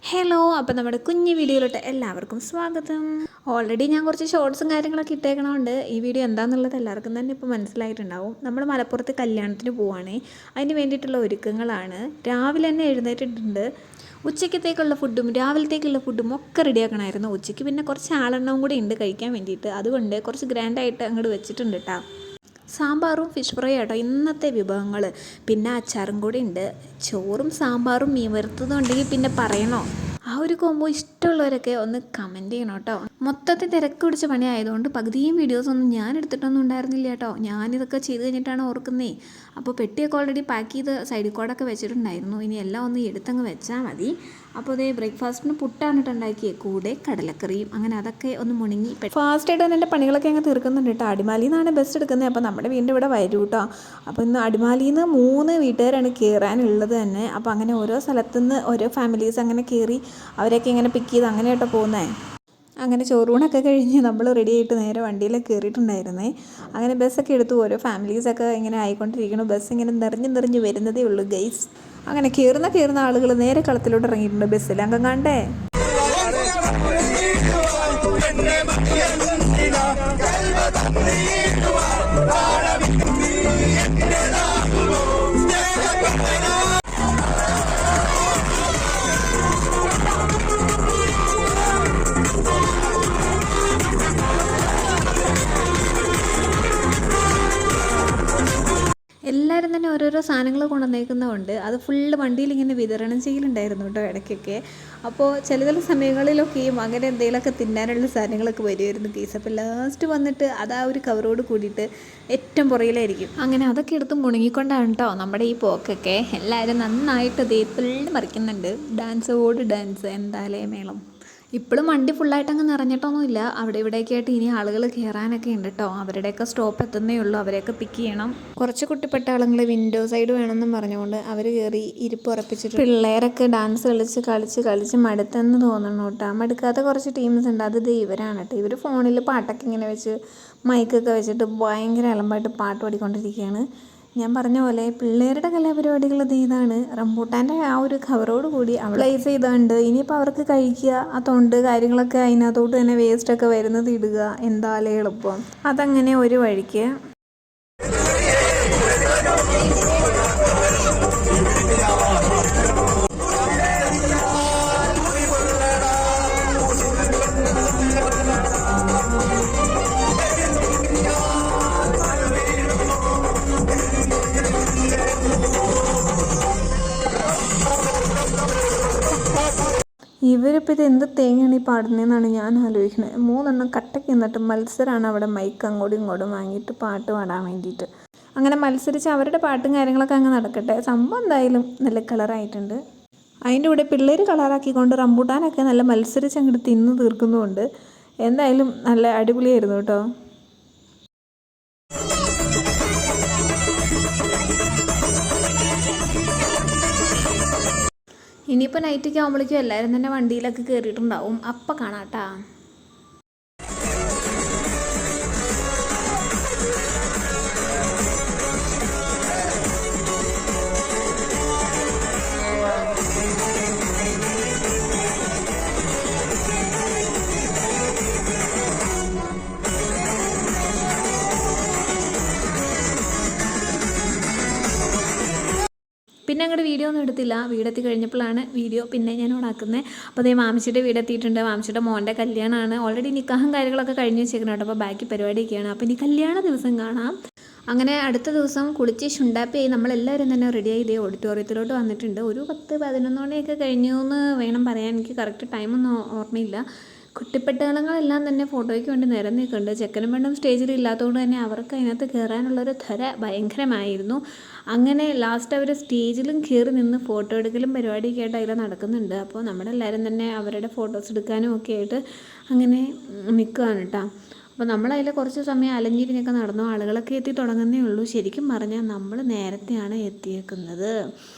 Hello, അപ്പോൾ നമ്മുടെ കുഞ്ഞു വീഡിയോയിലോട്ട് എല്ലാവർക്കും സ്വാഗതം. ഓൾറെഡി ഞാൻ കുറച്ച് ഷോർട്സും കാര്യങ്ങളൊക്കെ ഇട്ടേക്കണോണ്ട് ഈ വീഡിയോ എന്താണെന്നുള്ളത് എല്ലാവർക്കും തന്നെ ഇപ്പോൾ മനസ്സിലായിട്ടുണ്ടാവും. നമ്മൾ മലപ്പുറത്ത് കല്യാണത്തിന് പോവുകയാണേ, അതിന് വേണ്ടിയിട്ടുള്ള ഒരുക്കങ്ങളാണ്. രാവിലെ തന്നെ എഴുന്നേറ്റിട്ടുണ്ട്. ഉച്ചക്കത്തേക്കുള്ള ഫുഡും രാവിലത്തേക്കുള്ള ഫുഡും ഒക്കെ റെഡിയാക്കണമായിരുന്നു. ഉച്ചയ്ക്ക് പിന്നെ കുറച്ച് ആളെണ്ണവും കൂടി ഉണ്ട് കഴിക്കാൻ വേണ്ടിയിട്ട്, അതുകൊണ്ട് കുറച്ച് ഗ്രാൻഡായിട്ട് അങ്ങോട്ട് വെച്ചിട്ടുണ്ട് കേട്ടോ. സാമ്പാറും ഫിഷ് ഫ്രൈ ആട്ടോ ഇന്നത്തെ വിഭവങ്ങൾ. പിന്നെ അച്ചാറും കൂടി ഉണ്ട്. ചോറും സാമ്പാറും മീൻ വറുത്തതും ഉണ്ടെങ്കിൽ പിന്നെ പറയണോ. ആ ഒരു കോംബോ ഇഷ്ടമുള്ളവരൊക്കെ ഒന്ന് കമൻറ്റ് ചെയ്യണം കേട്ടോ. മൊത്തത്തിൽ തിരക്ക് പിടിച്ച പണിയായതുകൊണ്ട് പകുതിയും വീഡിയോസൊന്നും ഞാൻ എടുത്തിട്ടൊന്നും ഉണ്ടായിരുന്നില്ല കേട്ടോ. ഞാനിതൊക്കെ ചെയ്ത് കഴിഞ്ഞിട്ടാണ് ഓർക്കുന്നേ. അപ്പോൾ പെട്ടിയൊക്കെ ഓൾറെഡി പാക്ക് ചെയ്ത് സൈഡിൽ കോഡൊക്കെ വെച്ചിട്ടുണ്ടായിരുന്നു. ഇനി എല്ലാം ഒന്ന് എടുത്തങ്ങ് വെച്ചാൽ മതി. അപ്പോൾ അതേ ബ്രേക്ക്ഫാസ്റ്റിന് പുട്ടാണ് ഉണ്ടാക്കിയത്, കൂടെ കടലക്കറിയും. അങ്ങനെ അതൊക്കെ ഒന്ന് മുണങ്ങി ഫാസ്റ്റായിട്ട് തന്നെ എൻ്റെ പണികളൊക്കെ അങ്ങ് തീർക്കുന്നുണ്ട് കേട്ടോ. അടിമാലിയിൽ നിന്നാണ് ബസ് എടുക്കുന്നത്. അപ്പോൾ നമ്മുടെ വീടിൻ്റെ ഇവിടെ വരും കേട്ടോ. അപ്പോൾ ഇന്ന് അടിമാലിയിൽ നിന്ന് 3 വീട്ടുകാരാണ് കയറാനുള്ളത് തന്നെ. അപ്പോൾ അങ്ങനെ ഓരോ സ്ഥലത്തുനിന്ന് ഓരോ ഫാമിലീസ് അങ്ങനെ കയറി അവരൊക്കെ ഇങ്ങനെ പിക്ക് ചെയ്ത് അങ്ങനെ കേട്ടോ പോകുന്നത്. അങ്ങനെ ചോറൂണൊക്കെ കഴിഞ്ഞ് നമ്മൾ റെഡി ആയിട്ട് നേരെ വണ്ടിയിലൊക്കെ കയറിയിട്ടുണ്ടായിരുന്നേ. അങ്ങനെ ബസ്സൊക്കെ എടുത്തു ഓരോ ഫാമിലീസൊക്കെ ഇങ്ങനെ ആയിക്കൊണ്ടിരിക്കുന്നു. ബസ് ഇങ്ങനെ നിറഞ്ഞ് വരുന്നതേ ഉള്ളൂ ഗൈസ്. അങ്ങനെ കയറുന്ന ആളുകൾ നേരെ കളത്തിലോട്ട് ഇറങ്ങിയിട്ടുണ്ട് ബസ്സിൽ. അങ്ങ് കണ്ടേ എല്ലാവരും തന്നെ ഓരോരോ സാധനങ്ങൾ കൊണ്ടുവന്നേക്കുന്നതുകൊണ്ട് അത് ഫുള്ള് വണ്ടിയിൽ ഇങ്ങനെ വിതരണം ചെയ്യലുണ്ടായിരുന്നു കേട്ടോ ഇടയ്ക്കൊക്കെ. അപ്പോൾ ചില സമയങ്ങളിലൊക്കെയും അങ്ങനെ എന്തെങ്കിലുമൊക്കെ തിന്നാനുള്ള സാധനങ്ങളൊക്കെ വരുമായിരുന്നു കേസ്. അപ്പോൾ ലാസ്റ്റ് വന്നിട്ട് അത് ആ ഒരു കവറോട് കൂടിയിട്ട് ഏറ്റവും പുറകിലായിരിക്കും. അങ്ങനെ അതൊക്കെ എടുത്ത് മുണങ്ങിക്കൊണ്ടാണ് കേട്ടോ നമ്മുടെ ഈ പോക്കൊക്കെ. എല്ലാവരും നന്നായിട്ട് ദേ ഫുള്ള് മറിക്കുന്നുണ്ട്. ഡാൻസ് എന്തായാലേ മേളം. ഇപ്പോഴും വണ്ടി ഫുള്ളായിട്ട് അങ്ങ് നിറഞ്ഞിട്ടൊന്നുമില്ല. അവിടെ ഇവിടെയൊക്കെ ആയിട്ട് ഇനി ആളുകൾ കയറാനൊക്കെ ഉണ്ട് കേട്ടോ. അവരുടെയൊക്കെ സ്റ്റോപ്പ് എത്തുന്നേ ഉള്ളൂ. അവരെയൊക്കെ പിക്ക് ചെയ്യണം. കുറച്ച് കുട്ടിപ്പെട്ട ആളുകൾ വിൻഡോ സൈഡ് വേണമെന്നും പറഞ്ഞുകൊണ്ട് അവർ കയറി ഇരിപ്പ് ഉറപ്പിച്ചിട്ട് പിള്ളേരൊക്കെ ഡാൻസ് കളിച്ച് മടുത്തെന്ന് തോന്നണം കേട്ടോ. മടുക്കാത്ത കുറച്ച് ടീംസ് ഉണ്ട്. അത് ഇവരാണ് കേട്ടോ. ഇവർ ഫോണിൽ പാട്ടൊക്കെ ഇങ്ങനെ വെച്ച് മൈക്കൊക്കെ വെച്ചിട്ട് ഭയങ്കര അലമ്പായിട്ട് പാട്ട് പാടിക്കൊണ്ടിരിക്കുകയാണ്. ഞാൻ പറഞ്ഞ പോലെ പിള്ളേരുടെ കലാപരിപാടികൾ ഇതാണ്. റംബൂട്ടാൻ്റെ ആ ഒരു കവറോട് കൂടി പ്ലേസ് ചെയ്തുകൊണ്ട് ഇനിയിപ്പോൾ അവർക്ക് കഴിക്കുക. ആ തൊണ്ട് കാര്യങ്ങളൊക്കെ അതിനകത്തോട്ട് തന്നെ വേസ്റ്റൊക്കെ വരുന്നത് ഇടുക. എന്തായാലും എളുപ്പം. അതങ്ങനെ ഒരു വഴിക്ക്. ഇവരിപ്പോൾ ഇത് എന്ത് തേങ്ങയാണ് ഈ പാടുന്നതെന്നാണ് ഞാൻ ആലോചിക്കുന്നത്. 3 എണ്ണം കട്ടയ്ക്ക് നിന്നിട്ട് മത്സരമാണ് അവിടെ മൈക്ക് അങ്ങോട്ടും ഇങ്ങോട്ടും വാങ്ങിയിട്ട് പാട്ട് പാടാൻ വേണ്ടിയിട്ട്. അങ്ങനെ മത്സരിച്ച് അവരുടെ പാട്ടും കാര്യങ്ങളൊക്കെ അങ്ങ് നടക്കട്ടെ. സംഭവം എന്തായാലും നല്ല കളറായിട്ടുണ്ട്. അതിൻ്റെ കൂടെ പിള്ളേർ കളറാക്കിക്കൊണ്ട് റംബൂട്ടാനൊക്കെ നല്ല മത്സരിച്ച് അങ്ങോട്ട് തിന്ന് തീർക്കുന്നുമുണ്ട്. എന്തായാലും നല്ല അടിപൊളിയായിരുന്നു കേട്ടോ. ഇനിയിപ്പോൾ നൈറ്റൊക്കെ ആകുമ്പോഴേക്കും എല്ലാവരും തന്നെ വണ്ടിയിലൊക്കെ കയറിയിട്ടുണ്ടാവും. അപ്പം കാണാം കേട്ടോ. പിന്നെ അങ്ങോട്ട് വീഡിയോ ഒന്നും എടുത്തില്ല. വീടെത്തി കഴിഞ്ഞപ്പോഴാണ് വീഡിയോ പിന്നെ ഞാൻ ഓണാക്കുന്നത്. അപ്പോൾ അതേ മാമിച്ചിയുടെ വീടെത്തിയിട്ടുണ്ട്. മാമിച്ചിയുടെ മോൻ്റെ കല്യാണമാണ്. ഓൾറെഡി നിക്കാഹും കാര്യങ്ങളൊക്കെ കഴിഞ്ഞ് വെച്ചേക്കണം കേട്ടോ. അപ്പോൾ ബാക്കി പരിപാടിയൊക്കെയാണ്. അപ്പോൾ ഇനി കല്യാണ ദിവസം കാണാം. അങ്ങനെ അടുത്ത ദിവസം കുളിച്ച് ഷുണ്ടാപ്പിയായി നമ്മളെല്ലാവരും തന്നെ റെഡിയായി ഇതേ ഓഡിറ്റോറിയത്തിലോട്ട് വന്നിട്ടുണ്ട്. ഒരു 10-11 മണിയൊക്കെ കഴിഞ്ഞു എന്ന് വേണം പറയാൻ. എനിക്ക് കറക്റ്റ് ടൈമൊന്നും ഓർമ്മയില്ല. കുട്ടിപ്പട്ടാളങ്ങളെല്ലാം തന്നെ ഫോട്ടോയ്ക്ക് വേണ്ടി നിരന്നിക്കുന്നുണ്ട്. ചെക്കനും പെണ്ണും സ്റ്റേജിൽ ഇല്ലാത്തതുകൊണ്ട് തന്നെ അവർക്ക് അതിനകത്ത് കയറാനുള്ളൊരു ത്വര ഭയങ്കരമായിരുന്നു. അങ്ങനെ ലാസ്റ്റ് അവർ സ്റ്റേജിലും കയറി നിന്ന് ഫോട്ടോ എടുക്കലും പരിപാടിയൊക്കെ ആയിട്ട് അതിൽ നടക്കുന്നുണ്ട്. അപ്പോൾ നമ്മളെല്ലാവരും തന്നെ അവരുടെ ഫോട്ടോസ് എടുക്കാനും ഒക്കെ ആയിട്ട് അങ്ങനെ നിൽക്കുകയാണ് കേട്ടോ. അപ്പോൾ നമ്മളതിൽ കുറച്ച് സമയം അലഞ്ഞിരിഞ്ഞൊക്കെ നടന്നു. ആളുകളൊക്കെ എത്തി തുടങ്ങുന്നേ ഉള്ളൂ. ശരിക്കും പറഞ്ഞാൽ നമ്മൾ നേരത്തെയാണ് എത്തിയേക്കുന്നത്.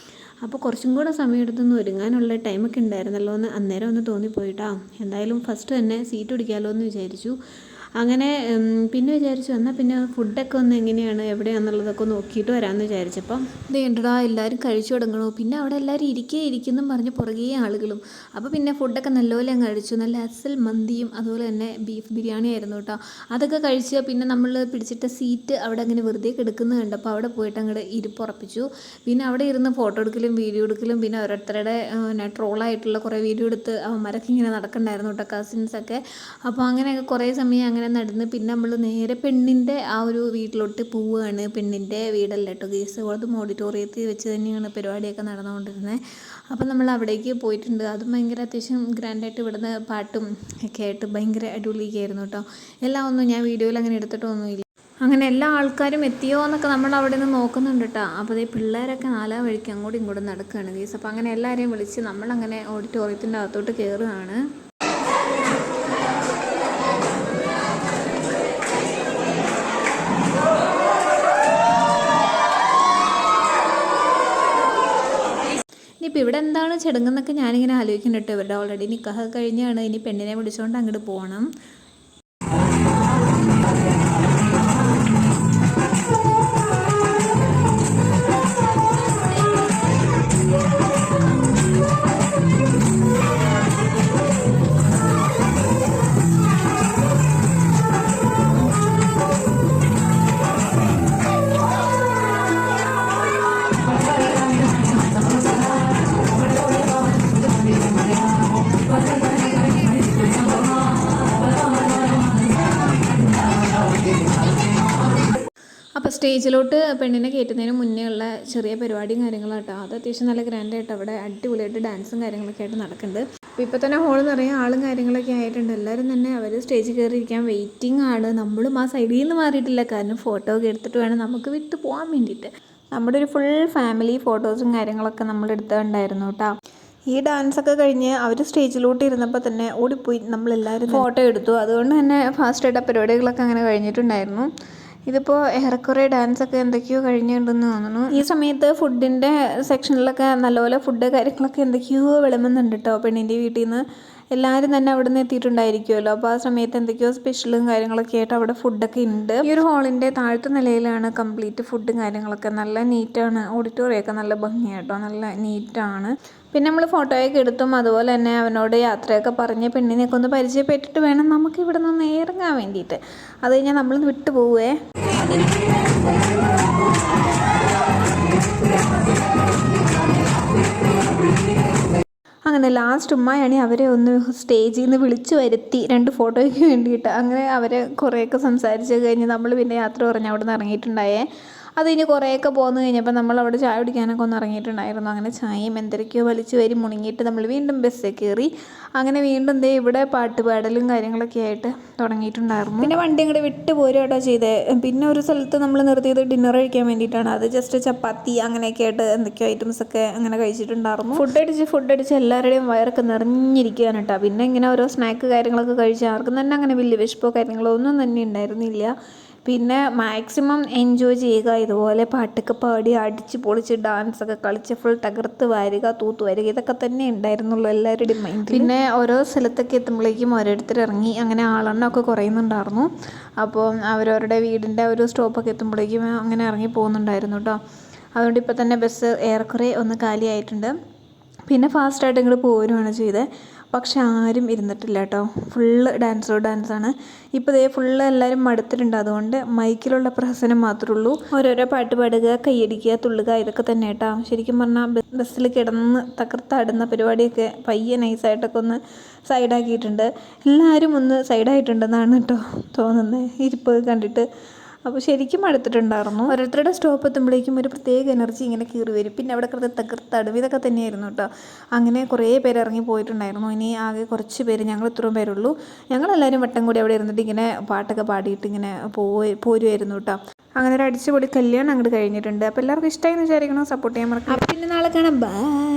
അപ്പോൾ കുറച്ചും കൂടെ സമയം എടുത്തൊന്ന് ഒരുങ്ങാനുള്ള ടൈമൊക്കെ ഉണ്ടായിരുന്നല്ലോ എന്ന് അന്നേരം ഒന്ന് തോന്നിപ്പോയിട്ടാ. എന്തായാലും ഫസ്റ്റ് തന്നെ സീറ്റ് പിടിക്കാമല്ലോ എന്ന് വിചാരിച്ചു. അങ്ങനെ പിന്നെ വിചാരിച്ചു എന്നാൽ പിന്നെ ഫുഡൊക്കെ ഒന്ന് എങ്ങനെയാണ് എവിടെയാണെന്നുള്ളതൊക്കെ നോക്കിയിട്ട് വരാമെന്ന് വിചാരിച്ചപ്പം ഇത് കണ്ടടാ എല്ലാവരും കഴിച്ചു തുടങ്ങണു. പിന്നെ അവിടെ എല്ലാവരും ഇരിക്കുന്നു പറഞ്ഞ് പുറകെ ആളുകളും. അപ്പോൾ പിന്നെ ഫുഡൊക്കെ നല്ലപോലെ അങ്ങ് കഴിച്ചു. നല്ല അസൽ മന്തിയും അതുപോലെ തന്നെ ബീഫ് ബിരിയാണി ആയിരുന്നു കേട്ടോ. അതൊക്കെ കഴിച്ച് പിന്നെ നമ്മൾ പിടിച്ചിട്ട സീറ്റ് അവിടെ അങ്ങനെ വെറുതെ കിടക്കുന്നത് കണ്ടപ്പോൾ അവിടെ പോയിട്ട് അങ്ങോട്ട് ഇരിപ്പുറപ്പിച്ചു. പിന്നെ അവിടെ ഇരുന്ന് ഫോട്ടോ എടുക്കലും വീഡിയോ എടുക്കലും പിന്നെ ഓരോരുത്തരുടെ ട്രോളായിട്ടുള്ള കുറേ വീഡിയോ എടുത്ത് അവന്മാരൊക്കെ ഇങ്ങനെ നടക്കണ്ടായിരുന്നു കേട്ടോ, കസിൻസൊക്കെ. അപ്പോൾ അങ്ങനെയൊക്കെ കുറേ സമയം അങ്ങനെ നടന്ന് പിന്നെ നമ്മൾ നേരെ പെണ്ണിൻ്റെ ആ ഒരു വീട്ടിലോട്ട് പോവുകയാണ്. പെണ്ണിൻ്റെ വീടല്ല കേട്ടോ ഗേസ്, അതും ഓഡിറ്റോറിയത്തിൽ വെച്ച് തന്നെയാണ് പരിപാടിയൊക്കെ നടന്നുകൊണ്ടിരുന്നത്. അപ്പം നമ്മൾ അവിടേക്ക് പോയിട്ടുണ്ട്. അതും ഭയങ്കര അത്യാവശ്യം ഗ്രാൻഡായിട്ട് ഇവിടുന്ന് പാട്ടും ഒക്കെ ആയിട്ട് ഭയങ്കര അടിപൊളിയൊക്കെയായിരുന്നു കേട്ടോ. എല്ലാം ഒന്നും ഞാൻ വീഡിയോയിൽ അങ്ങനെ എടുത്തിട്ടൊന്നുമില്ല. അങ്ങനെ എല്ലാ ആൾക്കാരും എത്തിയോ എന്നൊക്കെ നമ്മൾ അവിടെ നിന്ന് നോക്കുന്നുണ്ട് കേട്ടോ. അപ്പോൾ ഈ പിള്ളേരൊക്കെ നാലാ വഴിക്ക് അങ്ങോട്ടും ഇങ്ങോട്ടും നടക്കുകയാണ് ഗേസ്. അപ്പോൾ അങ്ങനെ എല്ലാവരെയും വിളിച്ച് നമ്മളങ്ങനെ ഓഡിറ്റോറിയത്തിൻ്റെ അകത്തോട്ട് കയറുകയാണ്. ഇനിയിപ്പോൾ ഇവിടെ എന്താണ് ചടങ്ങെന്നൊക്കെ ഞാനിങ്ങനെ ആലോചിക്കുന്നുണ്ട്. ഇവരുടെ ഓൾറെഡി നിക്കാഹ് കഴിഞ്ഞാണ്. ഇനി പെണ്ണിനെ വിളിച്ചുകൊണ്ട് അങ്ങോട്ട് പോകണം. അപ്പോൾ സ്റ്റേജിലോട്ട് പെണ്ണിനെ കയറ്റുന്നതിന് മുന്നേ ഉള്ള ചെറിയ പരിപാടിയും കാര്യങ്ങളാട്ടോ. അത് അത്യാവശ്യം നല്ല ഗ്രാൻഡായിട്ട് അവിടെ അടിപൊളിയായിട്ട് ഡാൻസും കാര്യങ്ങളൊക്കെ ആയിട്ട് നടക്കുന്നുണ്ട്. അപ്പോൾ ഇപ്പോൾ തന്നെ ഹോൾ നിറയെ ആളും കാര്യങ്ങളൊക്കെ ആയിട്ടുണ്ട്. എല്ലാവരും തന്നെ അവർ സ്റ്റേജിൽ കയറിയിരിക്കാൻ വെയിറ്റിംഗ് ആണ്. നമ്മളും ആ സൈഡിൽ നിന്ന് മാറിയിട്ടില്ല, കാരണം ഫോട്ടോ ഒക്കെ എടുത്തിട്ട് വേണം നമുക്ക് വിട്ട് പോകാൻ വേണ്ടിയിട്ട്. നമ്മുടെ ഒരു ഫുൾ ഫാമിലി ഫോട്ടോസും കാര്യങ്ങളൊക്കെ നമ്മൾ എടുത്തിട്ടുണ്ടായിരുന്നു കേട്ടോ. ഈ ഡാൻസൊക്കെ കഴിഞ്ഞ് അവർ സ്റ്റേജിലോട്ട് ഇരുന്നപ്പോൾ തന്നെ ഓടിപ്പോയി നമ്മളെല്ലാവരും ഫോട്ടോ എടുത്തു. അതുകൊണ്ട് തന്നെ ഫാസ്റ്റായിട്ട് ആ പരിപാടികളൊക്കെ അങ്ങനെ കഴിഞ്ഞിട്ടുണ്ടായിരുന്നു. ഇതിപ്പോൾ ഏറെക്കുറെ ഡാൻസൊക്കെ എന്തൊക്കെയോ കഴിഞ്ഞിട്ടുണ്ടെന്ന് തോന്നുന്നു. ഈ സമയത്ത് ഫുഡിൻ്റെ സെക്ഷനിലൊക്കെ നല്ലപോലെ ഫുഡ് കാര്യങ്ങളൊക്കെ എന്തൊക്കെയോ വിളമ്പുന്നുണ്ട് കേട്ടോ. പെണ്ണിൻ്റെ വീട്ടിൽ നിന്ന് എല്ലാവരും തന്നെ അവിടെ നിന്ന് എത്തിയിട്ടുണ്ടായിരിക്കുമല്ലോ. അപ്പോൾ ആ സമയത്ത് എന്തൊക്കെയോ സ്പെഷ്യലും കാര്യങ്ങളൊക്കെ ആയിട്ട് അവിടെ ഫുഡൊക്കെ ഉണ്ട്. ഈ ഒരു ഹാളിൻ്റെ താഴത്തെ നിലയിലാണ് കംപ്ലീറ്റ് ഫുഡും കാര്യങ്ങളൊക്കെ. നല്ല നീറ്റാണ്. ഓഡിറ്റോറിയമൊക്കെ നല്ല ഭംഗിയായിട്ടോ, നല്ല നീറ്റാണ്. പിന്നെ നമ്മൾ ഫോട്ടോയൊക്കെ എടുത്തും അതുപോലെ തന്നെ അവനോട് യാത്രയൊക്കെ പറഞ്ഞ് പെണ്ണിനെയൊക്കെ ഒന്ന് പരിചയപ്പെട്ടിട്ട് വേണം നമുക്ക് ഇവിടെ നിന്ന് ഇറങ്ങാൻ വേണ്ടിയിട്ട്. അത് കഴിഞ്ഞാൽ നമ്മൾ വിട്ടു പോവേ. അങ്ങനെ ലാസ്റ്റ് ഉമ്മയാണ് അവരെ ഒന്ന് സ്റ്റേജിൽ നിന്ന് വിളിച്ചു വരുത്തി 2 ഫോട്ടോയ്ക്ക് വേണ്ടിയിട്ട്. അങ്ങനെ അവരെ കുറേയൊക്കെ സംസാരിച്ച് കഴിഞ്ഞ് നമ്മൾ പിന്നെ യാത്ര പറഞ്ഞ് അവിടെ നിന്ന് ഇറങ്ങിയിട്ടുണ്ടായേ. അത് ഇനി കുറേയൊക്കെ പോന്നു കഴിഞ്ഞപ്പോൾ നമ്മൾ അവിടെ ചായ കുടിക്കാനൊക്കെ ഒന്ന് ഇറങ്ങിയിട്ടുണ്ടായിരുന്നു. അങ്ങനെ ചായയും എന്തൊക്കെയോ വലിച്ചു വരി മുണങ്ങിയിട്ട് നമ്മൾ വീണ്ടും ബസ്സിൽ കയറി. അങ്ങനെ വീണ്ടും ഇവിടെ പാട്ട് പാടലും കാര്യങ്ങളൊക്കെ ആയിട്ട് തുടങ്ങിയിട്ടുണ്ടായിരുന്നു. പിന്നെ വണ്ടി അങ്ങോട്ട് വിട്ട് പോരുകട്ടോ ചെയ്തേ. പിന്നെ ഒരു സ്ഥലത്ത് നമ്മൾ നിർത്തിയത് ഡിന്നർ കഴിക്കാൻ വേണ്ടിയിട്ടാണ്. അത് ജസ്റ്റ് ചപ്പാത്തി അങ്ങനെയൊക്കെ ആയിട്ട് എന്തൊക്കെയോ ഐറ്റംസൊക്കെ അങ്ങനെ കഴിച്ചിട്ടുണ്ടായിരുന്നു. ഫുഡ് അടിച്ച് എല്ലാവരുടെയും വയറൊക്കെ നിറഞ്ഞിരിക്കുകയാണ് കേട്ടോ. പിന്നെ ഇങ്ങനെ ഓരോ സ്നാക്ക് കാര്യങ്ങളൊക്കെ കഴിച്ച് ആർക്കും തന്നെ അങ്ങനെ വലിയ വിശപ്പോ കാര്യങ്ങളോ ഒന്നും തന്നെ ഉണ്ടായിരുന്നില്ല. പിന്നെ മാക്സിമം എൻജോയ് ചെയ്യുക, ഇതുപോലെ പാട്ടൊക്കെ പാടി അടിച്ച് പൊളിച്ച് ഡാൻസൊക്കെ കളിച്ച് ഫുൾ തകർത്ത് വാരുക, തൂത്ത് വാരുക, ഇതൊക്കെ തന്നെ ഉണ്ടായിരുന്നുള്ളൂ എല്ലാവരുടെയും മൈൻഡ്. പിന്നെ ഓരോ സ്ഥലത്തൊക്കെ എത്തുമ്പോഴേക്കും ഓരോരുത്തർ ഇറങ്ങി. അങ്ങനെ ആളെണ്ണമൊക്കെ കുറയുന്നുണ്ടായിരുന്നു. അപ്പോൾ അവരവരുടെ വീടിൻ്റെ ഒരു സ്റ്റോപ്പൊക്കെ എത്തുമ്പോഴേക്കും അങ്ങനെ ഇറങ്ങി പോകുന്നുണ്ടായിരുന്നു കേട്ടോ. അതുകൊണ്ട് ഇപ്പോൾ തന്നെ ബസ് ഏറെക്കുറെ ഒന്ന് കാലിയായിട്ടുണ്ട്. പിന്നെ ഫാസ്റ്റായിട്ട് ഇങ്ങോട്ട് പോരുകയാണ് ചെയ്തത്. പക്ഷെ ആരും ഇരുന്നിട്ടില്ല കേട്ടോ. ഫുള്ള് ഡാൻസാണ്. ഇപ്പോൾ ഫുള്ള് എല്ലാവരും മടുത്തിട്ടുണ്ട്. അതുകൊണ്ട് മൈക്കിലുള്ള പ്രഹസനം മാത്രമേ ഉള്ളൂ. ഓരോരോ പാട്ട് പാടുക, കൈയടിക്കുക, തുള്ളുക, ഇതൊക്കെ തന്നെ കേട്ടോ. ശരിക്കും പറഞ്ഞാൽ ബസ്സിൽ കിടന്ന് തകർത്താടുന്ന പരിപാടിയൊക്കെ പയ്യെ നൈസായിട്ടൊക്കെ ഒന്ന് സൈഡാക്കിയിട്ടുണ്ട്. എല്ലാവരും ഒന്ന് സൈഡായിട്ടുണ്ടെന്നാണ് കേട്ടോ തോന്നുന്നത്, ഇരിപ്പ് കണ്ടിട്ട്. അപ്പോൾ ശരിക്കും മടുത്തിട്ടുണ്ടായിരുന്നു. ഓരോരുത്തരുടെ സ്റ്റോപ്പ് എത്തുമ്പോഴേക്കും ഒരു പ്രത്യേക എനർജി ഇങ്ങനെ കയറി വരും. പിന്നെ അവിടെ കിടന്ന് തകർത്തടും, ഇതൊക്കെ തന്നെയായിരുന്നു കേട്ടോ. അങ്ങനെ കുറേ പേര് ഇറങ്ങി പോയിട്ടുണ്ടായിരുന്നു. ഇനി ആകെ കുറച്ച് പേര്, ഞങ്ങൾ ഇത്രയും പേരുള്ളൂ. ഞങ്ങളെല്ലാവരും വട്ടം കൂടി അവിടെ ഇരുന്നിട്ട് ഇങ്ങനെ പാട്ടൊക്കെ പാടിയിട്ട് ഇങ്ങനെ പോരുമായിരുന്നു കേട്ടോ. അങ്ങനെ ഒരു അടിച്ചുപൊളി കല്യാണം അങ്ങോട്ട് കഴിഞ്ഞിട്ടുണ്ട്. അപ്പോൾ എല്ലാവർക്കും ഇഷ്ടമായി എന്ന് വിചാരിക്കണം. സപ്പോർട്ട് ചെയ്യാൻ മറക്കാം. പിന്നെ നാളെ കാണാം. ബൈ.